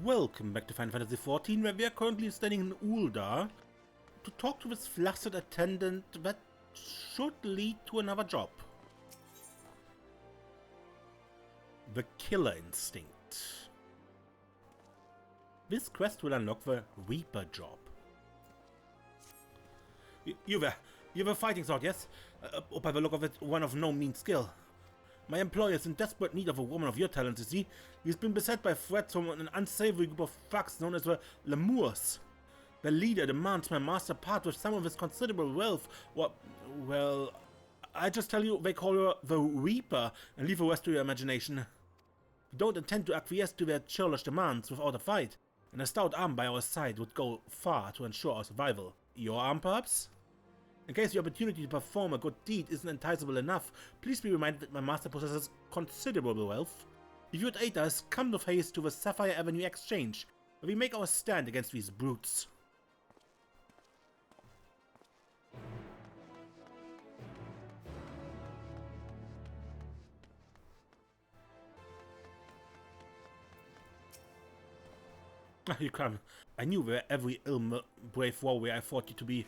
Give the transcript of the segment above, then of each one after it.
Welcome back to Final Fantasy XIV, where we are currently standing in Uldar to talk to this flustered attendant that should lead to another job. The Killer Instinct. This quest will unlock the Reaper job. You have a fighting sword, yes? By the look of it, one of no mean skill. My employer is in desperate need of a woman of your talents, you see. He's been beset by threats from an unsavory group of thugs known as the Lemurs. The leader demands my master part with some of his considerable wealth. Well, I just tell you they call her the Reaper and leave the rest to your imagination. We don't intend to acquiesce to their churlish demands without a fight, and a stout arm by our side would go far to ensure our survival. Your arm, perhaps? In case the opportunity to perform a good deed isn't enticable enough, please be reminded that my master possesses considerable wealth. If you would aid us, come with haste to the Sapphire Avenue Exchange, where we make our stand against these brutes. You come. I knew where every brave warrior I thought you to be.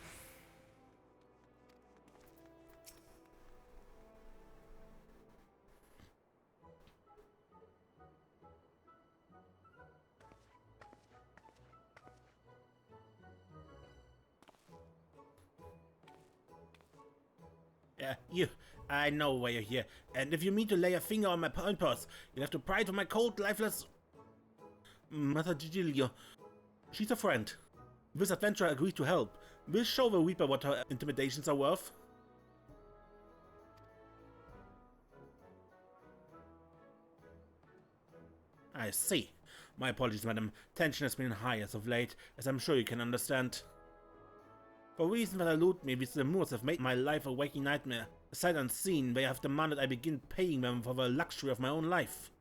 I know why you're here, and if you mean to lay a finger on my purse, you'll have to pry from my cold, lifeless Mother Giglio. She's a friend. This adventurer agreed to help. We'll show the Reaper what her intimidations are worth. I see. My apologies, madam. Tension has been high as of late, as I'm sure you can understand. For reasons that elude me, these Lemurs have made my life a waking nightmare. Sight unseen, they have demanded I begin paying them for the luxury of my own life.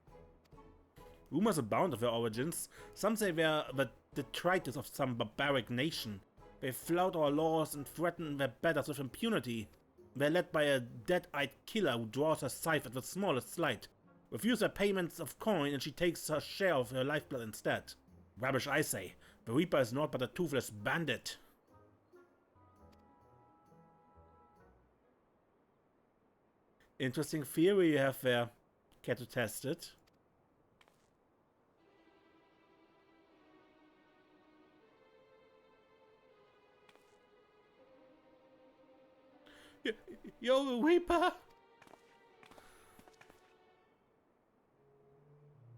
Rumors abound of their origins. Some say they are the detritus of some barbaric nation. They flout our laws and threaten their betters with impunity. They are led by a dead-eyed killer who draws her scythe at the smallest slight. Refuse her payments of coin and she takes her share of her lifeblood instead. Rubbish, I say. The Reaper is naught but a toothless bandit. Interesting theory you have there. Care to test it? You're the Reaper?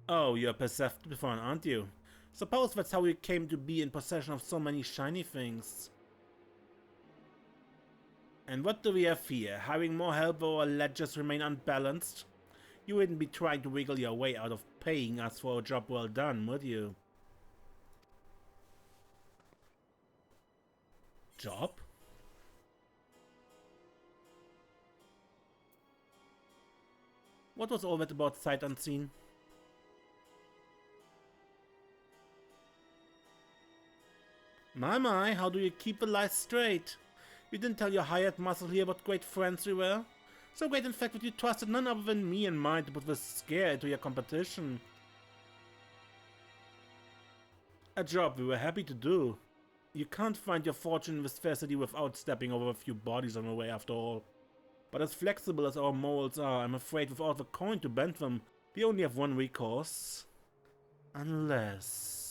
Oh, you're perceptive one, aren't you? Suppose that's how you came to be in possession of so many shiny things. And what do we have here? Hiring more help or our ledgers remain unbalanced? You wouldn't be trying to wiggle your way out of paying us for a job well done, would you? Job? What was all that about sight unseen? My, how do you keep the lies straight? You didn't tell your hired muscle here what great friends we were. So great in fact that you trusted none other than me and mine to put the scare into your competition. A job we were happy to do. You can't find your fortune in this fair city without stepping over a few bodies on the way after all. But as flexible as our morals are, I'm afraid without the coin to bend them, we only have one recourse. Unless...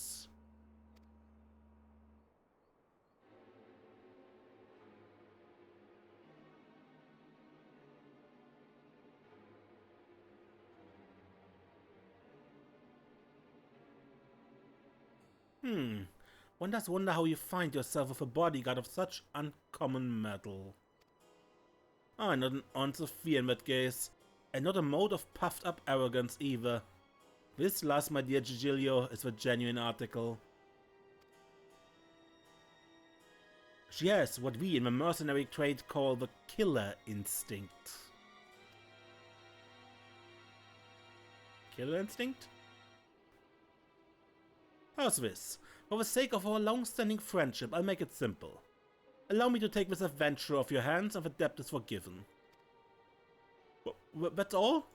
One does wonder how you find yourself with a bodyguard of such uncommon metal. Not an ounce of fear in that case, and not a mode of puffed up arrogance either. This last, my dear Giglio, is the genuine article. She has what we in the mercenary trade call the Killer Instinct. Killer Instinct? How's this? For the sake of our long-standing friendship, I'll make it simple. Allow me to take this adventure off your hands and the debt is forgiven. That's all?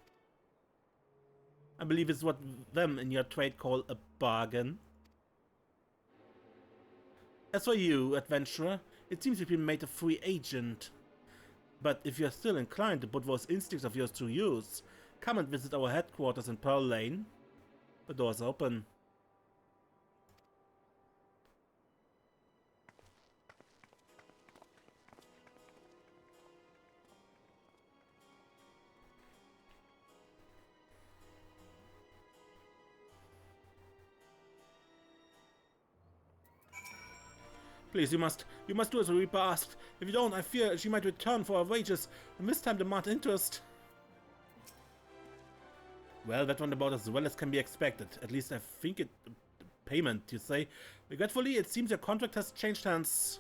I believe it's what them in your trade call a bargain. As for you, adventurer, it seems you've been made a free agent. But if you're still inclined to put those instincts of yours to use, come and visit our headquarters in Pearl Lane. The door's open. Please, you must do as the Reaper asked. If you don't, I fear she might return for her wages, and this time demand interest. Well, that went about as well as can be expected. At least I think it... Payment, you say? Regretfully, it seems your contract has changed hands.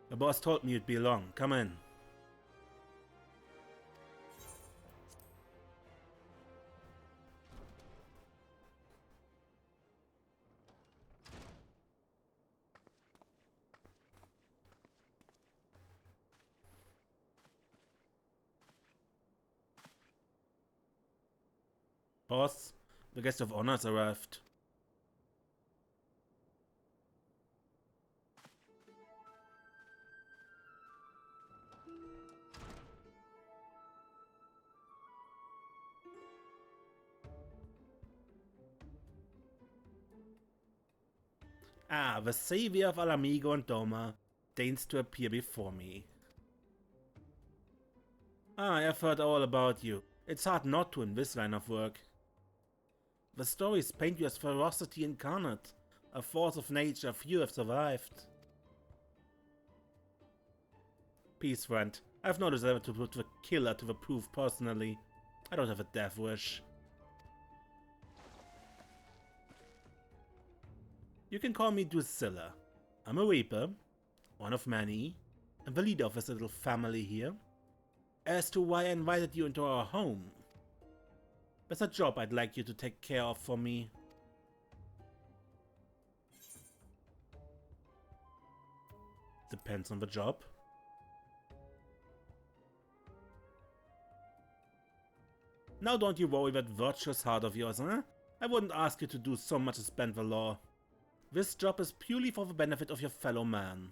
The boss told me you'd be along. Come in. Boss, the guest of honor has arrived. Ah, the savior of Alamigo and Doma deigns to appear before me. Ah, I've heard all about you. It's hard not to in this line of work. The stories paint you as ferocity incarnate, a force of nature few have survived. Peace, friend. I've no desire to put the killer to the proof personally. I don't have a death wish. You can call me Drusilla. I'm a Reaper, one of many, and the leader of this little family here. As to why I invited you into our home, there's a job I'd like you to take care of for me. Depends on the job. Now don't you worry that virtuous heart of yours, huh? I wouldn't ask you to do so much as bend the law. This job is purely for the benefit of your fellow man.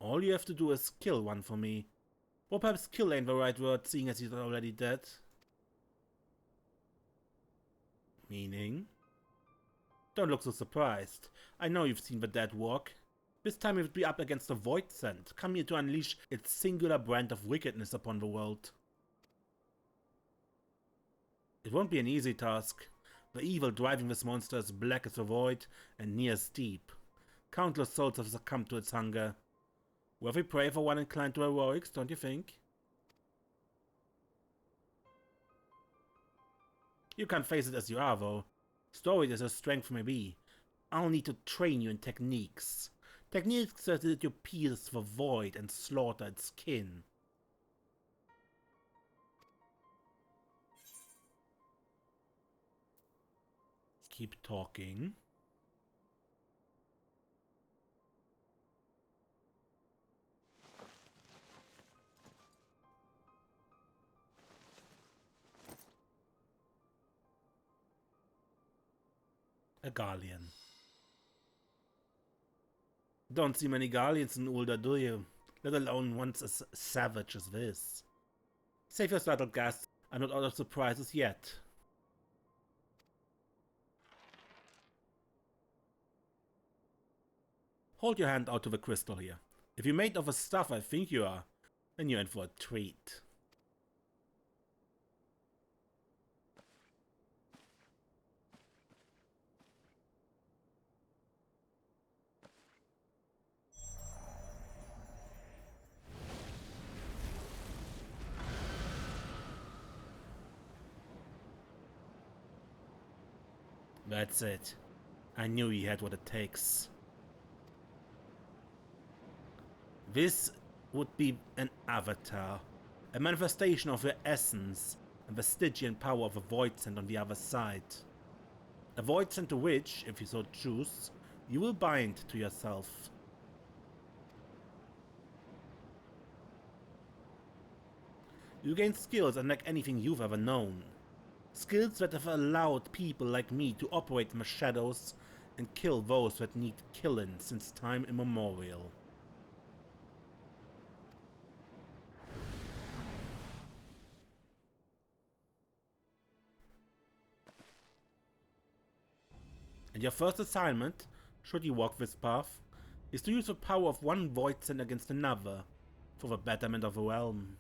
All you have to do is kill one for me. Or perhaps kill ain't the right word, seeing as he's already dead. Meaning? Don't look so surprised. I know you've seen the dead walk. This time it would be up against the Void Scent, come here to unleash its singular brand of wickedness upon the world. It won't be an easy task. The evil driving this monster is black as the void and near as deep. Countless souls have succumbed to its hunger. Worthy prey for one inclined to heroics, don't you think? You can't face it as you are, though. Storied as your strength may be, I'll need to train you in techniques. Techniques that let you pierce the void and slaughter its kin. Keep talking. A Garlean. Don't see many Garleans in Ulda, do you? Let alone ones as savage as this. Save your startled gasp. I'm not out of surprises yet. Hold your hand out to the crystal here. If you're made of the stuff I think you are, then you're in for a treat. That's it. I knew he had what it takes. This would be an avatar, a manifestation of your essence and the Stygian power of a voidsent on the other side. A voidsent to which, if you so choose, you will bind to yourself. You gain skills unlike anything you've ever known. Skills that have allowed people like me to operate in the shadows and kill those that need killing since time immemorial. And your first assignment, should you walk this path, is to use the power of one voidsent against another, for the betterment of the realm.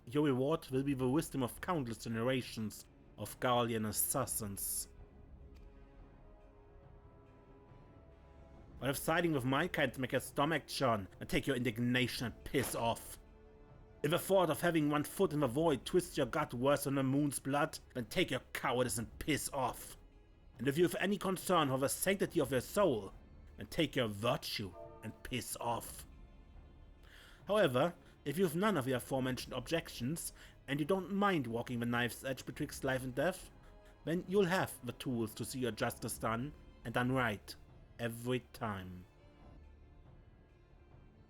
Your reward will be the wisdom of countless generations of Garlean assassins. But if siding with my kind to make your stomach churn and take your indignation and piss off. If the thought of having one foot in the void twists your gut worse than the moon's blood, then take your cowardice and piss off. And if you have any concern for the sanctity of your soul, then take your virtue and piss off. However, if you have none of the aforementioned objections, and you don't mind walking the knife's edge betwixt life and death, then you'll have the tools to see your justice done, and done right, every time.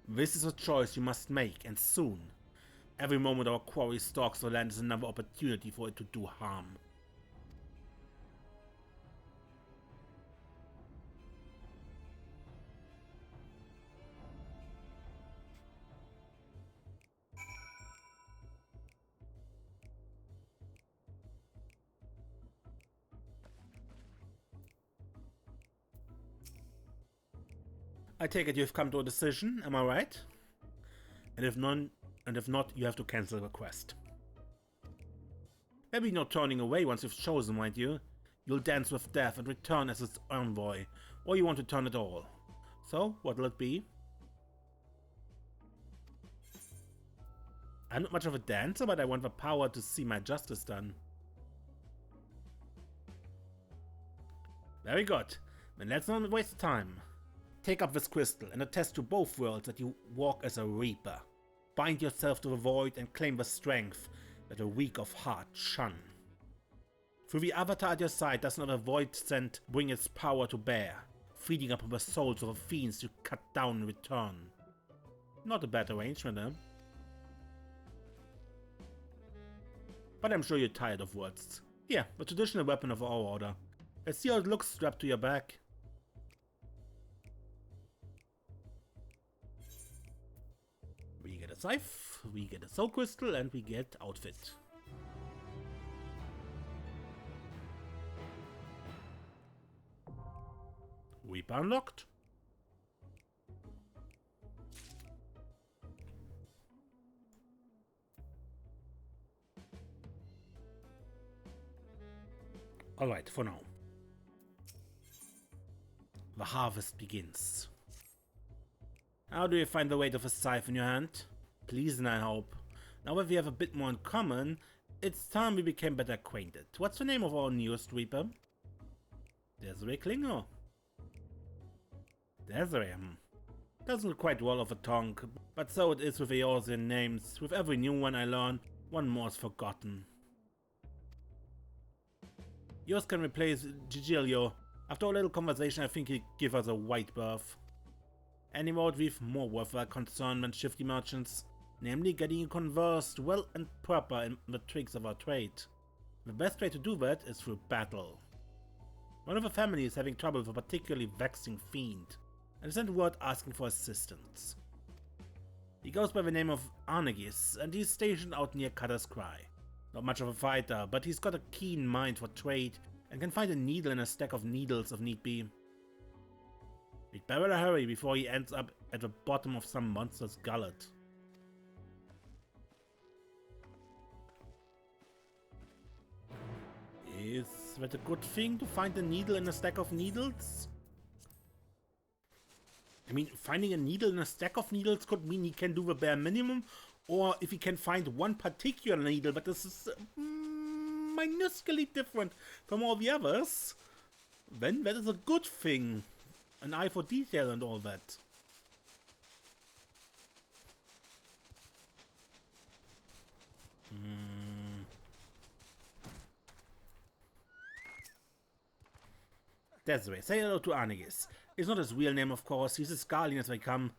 This is a choice you must make, and soon. Every moment our quarry stalks the land is another opportunity for it to do harm. I take it you've come to a decision, am I right? And if not, you have to cancel the quest. Maybe no turning away once you've chosen, mind you. You'll dance with death and return as its envoy, or you want to turn it all. So, what'll it be? I'm not much of a dancer, but I want the power to see my justice done. Very good. Then let's not waste time. Take up this crystal and attest to both worlds that you walk as a reaper. Bind yourself to the void and claim the strength that the weak of heart shun. Through the avatar at your side does not a voidsent bring its power to bear, feeding upon the souls of the fiends you cut down in return. Not a bad arrangement, eh? But I'm sure you're tired of words. Here, the traditional weapon of our order. Let's see how it looks strapped to your back. We get a scythe, we get a soul crystal, and we get outfit. Reaper unlocked. Alright, for now. The harvest begins. How do you find the weight of a scythe in your hand? Pleasing, I hope. Now that we have a bit more in common, it's time we became better acquainted. What's the name of our newest reaper? Desiree Klinger. Desiree. Doesn't look quite well off a tongue, but so it is with Eorzean names. With every new one I learn, one more is forgotten. Yours can replace Gigilio. After a little conversation, I think he'll give us a white berth. Anyway, we've more worthwhile concern than shifty merchants, namely getting you conversed well and proper in the tricks of our trade. The best way to do that is through battle. One of the family is having trouble with a particularly vexing fiend, and sent word asking for assistance. He goes by the name of Arnegis, and he's stationed out near Cutter's Cry. Not much of a fighter, but he's got a keen mind for trade, and can find a needle in a stack of needles if need be. We'd better hurry before he ends up at the bottom of some monster's gullet. Is that a good thing to find a needle in a stack of needles? I mean, finding a needle in a stack of needles could mean he can do the bare minimum, or if he can find one particular needle, but this is minusculely different from all the others, then that is a good thing. An eye for detail and all that. Desiree, say hello to Arnegis. It's not his real name, of course. He's as Garlean as they come.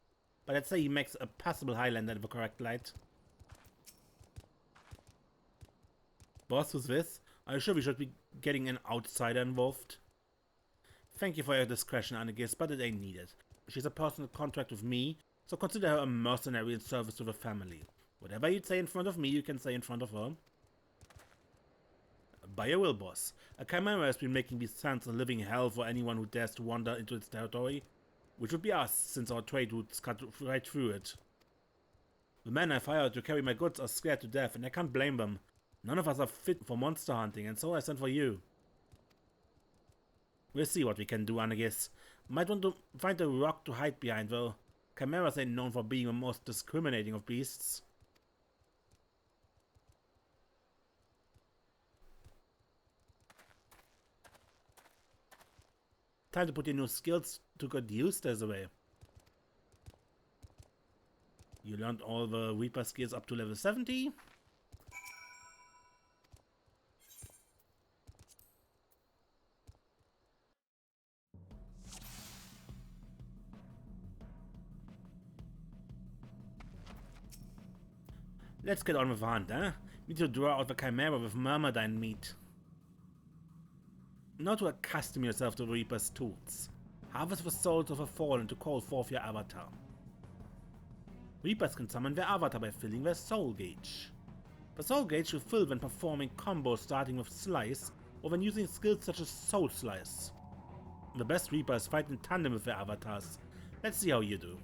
But I'd say he makes a passable Highlander in the correct light. Boss, who's this? Are you sure we should be getting an outsider involved? Thank you for your discretion, Arnegis, but it ain't needed. She's a personal contract with me, so consider her a mercenary in service to the family. Whatever you'd say in front of me, you can say in front of her. By your will, boss. A chimera has been making these sands a living hell for anyone who dares to wander into its territory, which would be us, since our trade routes cut right through it. The men I've hired to carry my goods are scared to death, and I can't blame them. None of us are fit for monster hunting, and so I sent for you. We'll see what we can do, Arnegis. Might want to find a rock to hide behind, though. Chimeras ain't known for being the most discriminating of beasts. Time to put your new skills to good use, Desiree. You learned all the Reaper skills up to level 70. Let's get on with the hunt, eh? Need to draw out the Chimera with Myrmidine meat. Not to accustom yourself to the Reaper's tools. Harvest the souls of the fallen to call forth your avatar. Reapers can summon their avatar by filling their soul gauge. The soul gauge will fill when performing combos starting with Slice or when using skills such as Soul Slice. The best Reapers fight in tandem with their avatars. Let's see how you do.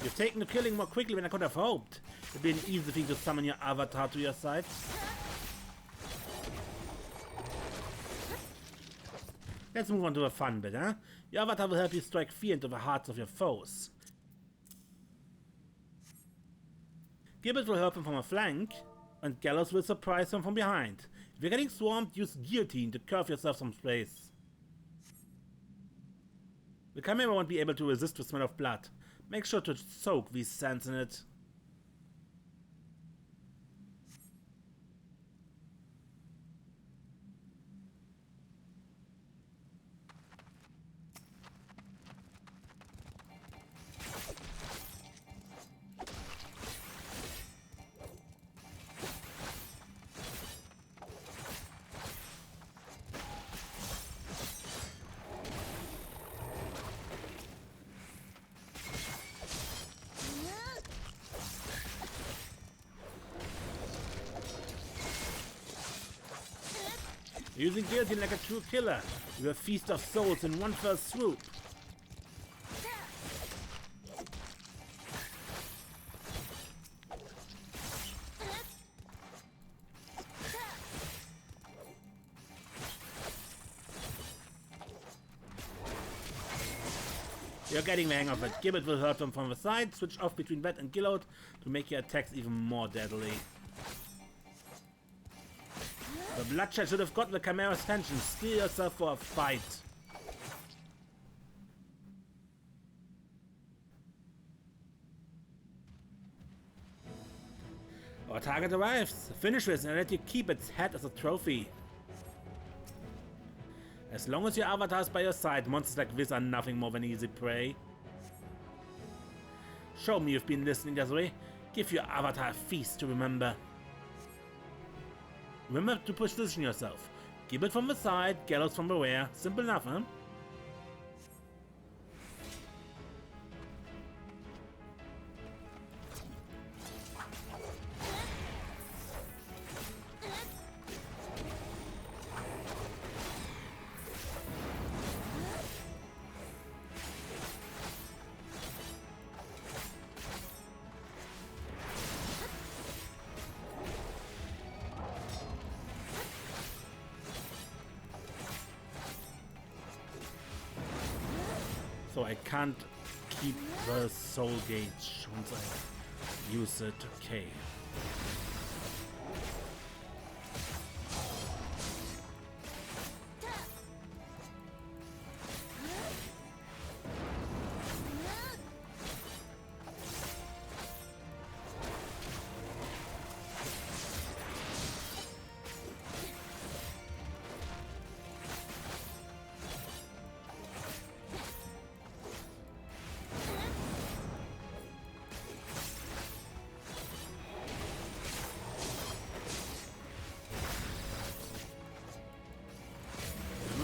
You've taken the killing more quickly than I could have hoped. It'd be an easy thing to summon your avatar to your side. Let's move on to the fun bit, huh? Your avatar will help you strike fear into the hearts of your foes. Gibbet will help them from a flank, and Gallows will surprise them from behind. If you're getting swarmed, use Guillotine to curve yourself some space. The Chimera won't be able to resist the smell of blood. Make sure to soak these sands in it. Using guillotine like a true killer, with a feast of souls in one fell swoop. You're getting the hang of it. Gibbet will hurt them from the side, switch off between that and Gillot to make your attacks even more deadly. The bloodshed should have got the Chimera's attention. Steel yourself for a fight. Our target arrives. Finish this and let you keep its head as a trophy. As long as your avatar is by your side, monsters like this are nothing more than easy prey. Show me you've been listening, Desiree. Give your avatar a feast to remember. Remember to position yourself. Gibbet from the side, Gallows from the rear. Simple enough, huh? So I can't keep the soul gauge once I use it. Okay.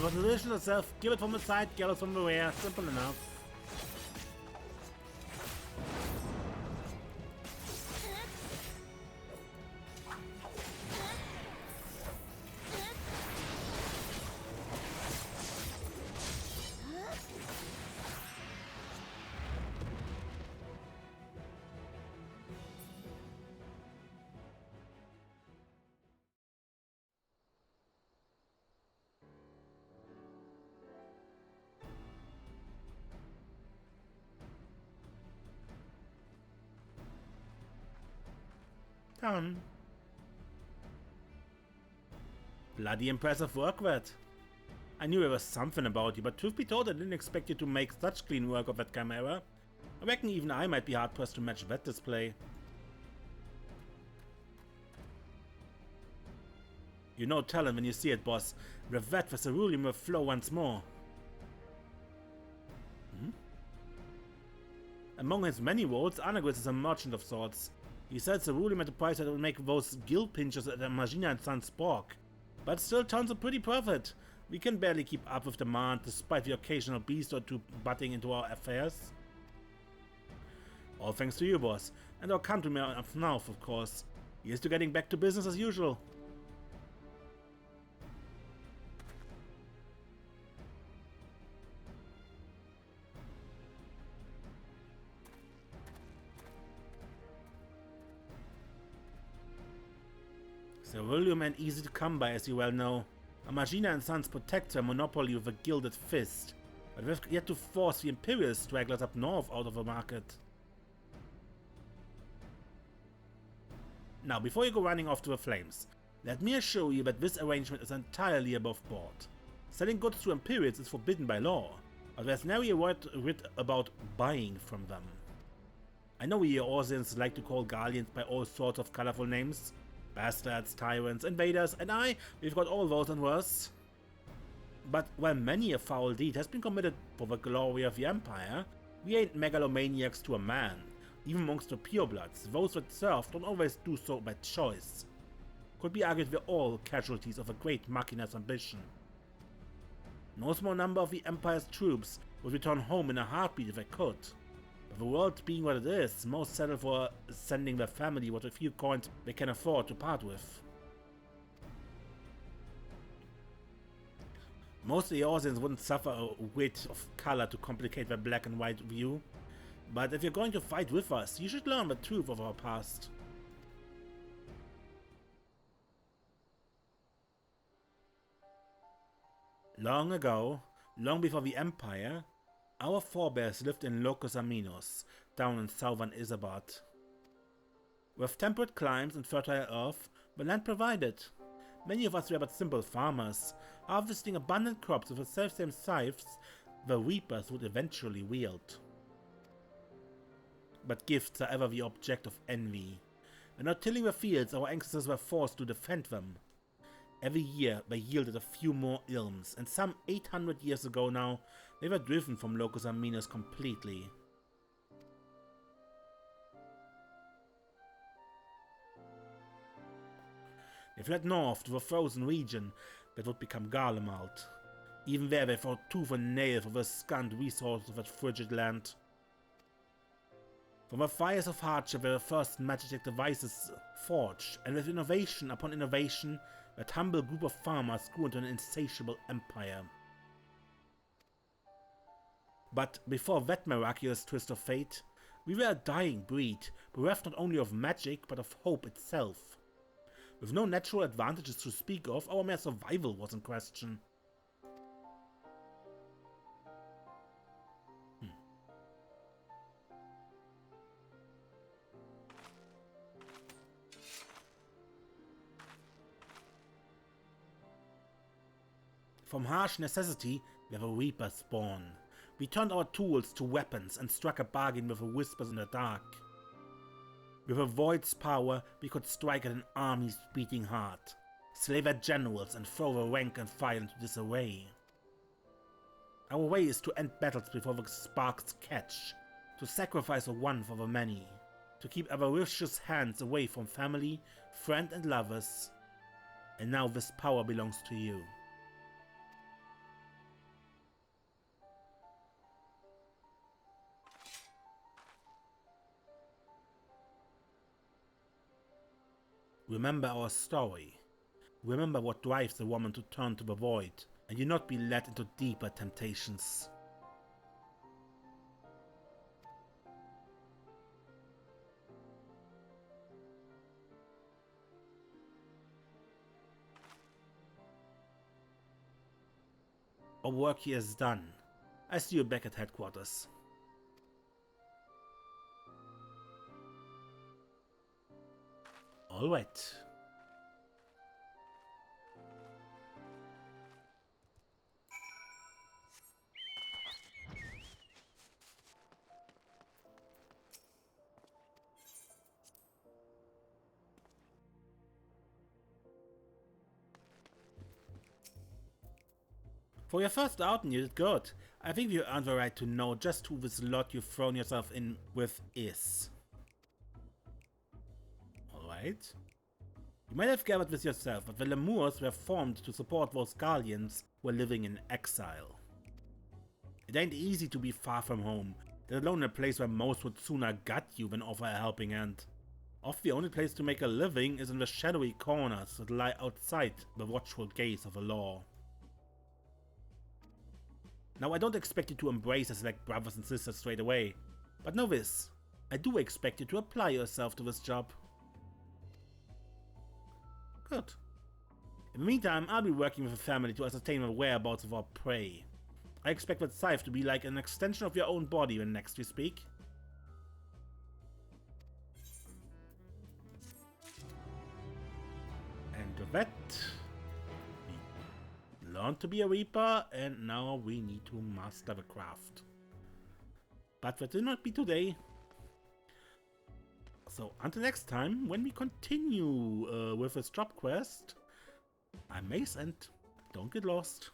Position yourself, give it from the side, get it from the rear. Simple enough. Done. Bloody impressive work, Vet. I knew there was something about you, but truth be told, I didn't expect you to make such clean work of that camera. I reckon even I might be hard-pressed to match that display. You know talent when you see it, boss. With that, the cerulean will flow once more. Among his many roles, Anagris is a merchant of sorts. He sells cerulean at a price that will make those gill pinchers at Magina and Sons balk. But still turns a pretty profit. We can barely keep up with demand, despite the occasional beast or two butting into our affairs. All thanks to you, boss, and our countryman of Nauf, of course. Here's to getting back to business as usual. Cerulean and easy to come by, as you well know. Magina and Sons protect their monopoly with a gilded fist, but we've yet to force the Imperial stragglers up north out of the market. Now, before you go running off to the flames, let me assure you that this arrangement is entirely above board. Selling goods to Imperials is forbidden by law, but there's nary a word writ about buying from them. I know we Orsians like to call Garleans by all sorts of colorful names. Bastards, tyrants, invaders, and we've got all those and worse. But while many a foul deed has been committed for the glory of the Empire, we ain't megalomaniacs to a man. Even amongst the purebloods, those that serve don't always do so by choice. Could be argued we're all casualties of a great machina's ambition. No small number of the Empire's troops would return home in a heartbeat if they could. But the world being what it is, most settle for sending their family what a few coins they can afford to part with. Most Eorzeans wouldn't suffer a whit of color to complicate their black and white view, but if you're going to fight with us, you should learn the truth of our past. Long ago, long before the Empire, our forebears lived in Locus Aminos, down in southern Isabat. With temperate climes and fertile earth, the land provided. Many of us were but simple farmers, harvesting abundant crops with the selfsame scythes the reapers would eventually wield. But gifts are ever the object of envy. When not tilling the fields, our ancestors were forced to defend them. Every year they yielded a few more ilms, and some 800 years ago now, they were driven from Locus Aminos completely. They fled north to a frozen region that would become Garlean. Even there they fought tooth and nail for the scant resources of that frigid land. From the fires of hardship were the first magic devices forged, and with innovation upon innovation, that humble group of farmers grew into an insatiable empire. But before that miraculous twist of fate, we were a dying breed, bereft not only of magic, but of hope itself. With no natural advantages to speak of, our mere survival was in question. From harsh necessity, we have a Reaper spawn. We turned our tools to weapons and struck a bargain with the whispers in the dark. With a void's power, we could strike at an army's beating heart, slay their generals and throw the rank and file into disarray. Our way is to end battles before the sparks catch, to sacrifice the one for the many, to keep avaricious hands away from family, friend and lovers. And now this power belongs to you. Remember our story. Remember what drives the woman to turn to the void, and do not be led into deeper temptations. Our work here is done. I see you back at headquarters. All right. For your first outing, you did good. I think you earned the right to know just who this lot you've thrown yourself in with is. Alright. You might have gathered this yourself, but the Lemurs were formed to support those Garleans who were living in exile. It ain't easy to be far from home, let alone a place where most would sooner gut you than offer a helping hand. Often the only place to make a living is in the shadowy corners that lie outside the watchful gaze of the law. Now, I don't expect you to embrace us like brothers and sisters straight away, but know this, I do expect you to apply yourself to this job. Good. In the meantime, I'll be working with the family to ascertain the whereabouts of our prey. I expect that XIV to be like an extension of your own body when next we speak. And with that, learn to be a Reaper, and now we need to master the craft. But that will not be today. So until next time, when we continue with this job quest, I'm Mace and don't get lost.